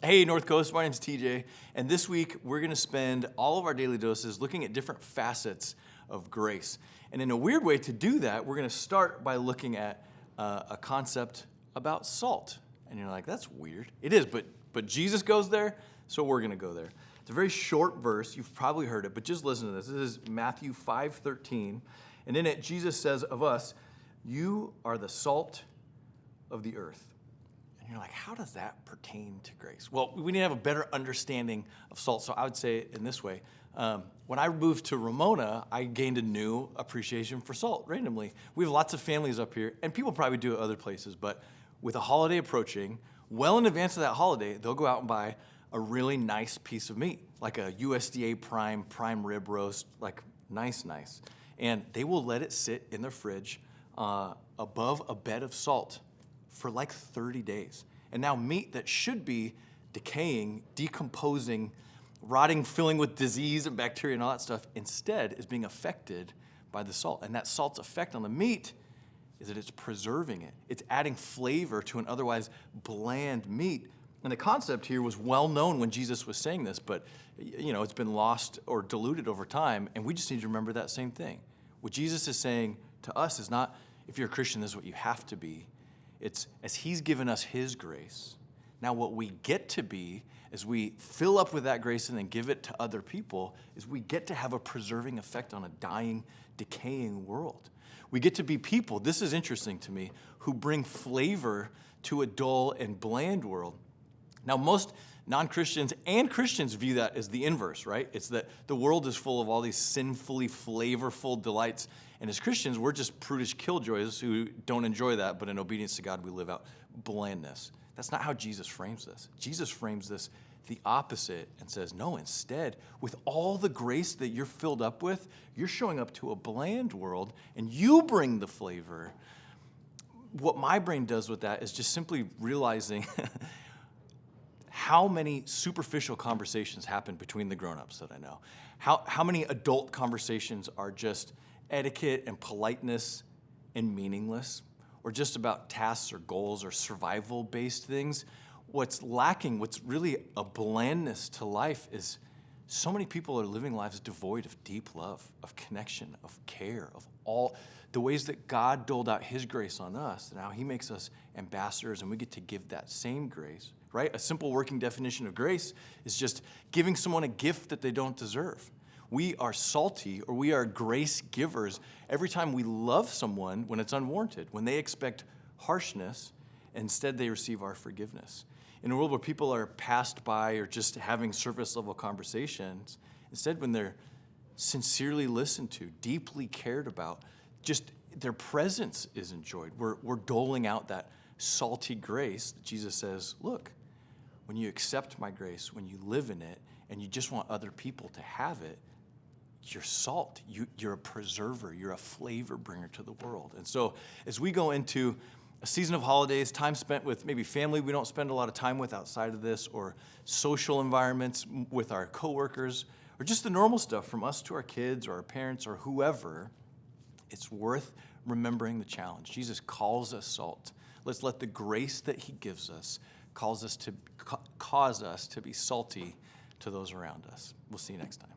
Hey, North Coast, my name's TJ, and this week we're going to spend all of our daily doses looking at different facets of grace. And in a weird way to do that, we're going to start by looking at a concept about salt. And you're like, that's weird. It is, but Jesus goes there, so we're going to go there. It's a very short verse. You've probably heard it, but just listen to this. This is Matthew 5:13, and in it, Jesus says of us, "You are the salt of the earth." And you're like, how does that pertain to grace? Well, we need to have a better understanding of salt. So I would say it in this way. When I moved to Ramona, I gained a new appreciation for salt randomly. We have lots of families up here, and people probably do it other places, but with a holiday approaching, well in advance of that holiday, they'll go out and buy a really nice piece of meat, like a USDA prime rib roast, like nice. And they will let it sit in their fridge above a bed of salt for like 30 days. And now meat that should be decaying, decomposing, rotting, filling with disease and bacteria and all that stuff, instead is being affected by the salt. And that salt's effect on the meat is that it's preserving it. It's adding flavor to an otherwise bland meat. And the concept here was well known when Jesus was saying this, but it's been lost or diluted over time, and we just need to remember that same thing. What Jesus is saying to us is not, if you're a Christian, this is what you have to be. It's as he's given us his grace. Now what we get to be, as we fill up with that grace and then give it to other people, is we get to have a preserving effect on a dying, decaying world. We get to be people, this is interesting to me, who bring flavor to a dull and bland world. Now most non-Christians and Christians view that as the inverse, right? It's that the world is full of all these sinfully flavorful delights. And as Christians, we're just prudish killjoys who don't enjoy that, but in obedience to God, we live out blandness. That's not how Jesus frames this. Jesus frames this the opposite and says, no, instead, with all the grace that you're filled up with, you're showing up to a bland world and you bring the flavor. What my brain does with that is just simply realizing how many superficial conversations happen between the grown-ups that I know. How many adult conversations are just etiquette and politeness and meaningless, or just about tasks or goals or survival-based things. What's lacking, what's really a blandness to life, is so many people are living lives devoid of deep love, of connection, of care, of all the ways that God doled out his grace on us. Now he makes us ambassadors, and we get to give that same grace, right? A simple working definition of grace is just giving someone a gift that they don't deserve. We are salty, or we are grace givers every time we love someone when it's unwarranted, when they expect harshness, instead they receive our forgiveness. In a world where people are passed by or just having surface level conversations, instead when they're sincerely listened to, deeply cared about, just their presence is enjoyed. We're doling out that salty grace that Jesus says, look, when you accept my grace, when you live in it, and you just want other people to have it, you're salt, you're a preserver, you're a flavor bringer to the world. And so as we go into a season of holidays, time spent with maybe family we don't spend a lot of time with outside of this, or social environments with our coworkers, or just the normal stuff from us to our kids or our parents or whoever, it's worth remembering the challenge. Jesus calls us salt. Let's let the grace that he gives us cause us to be salty to those around us. We'll see you next time.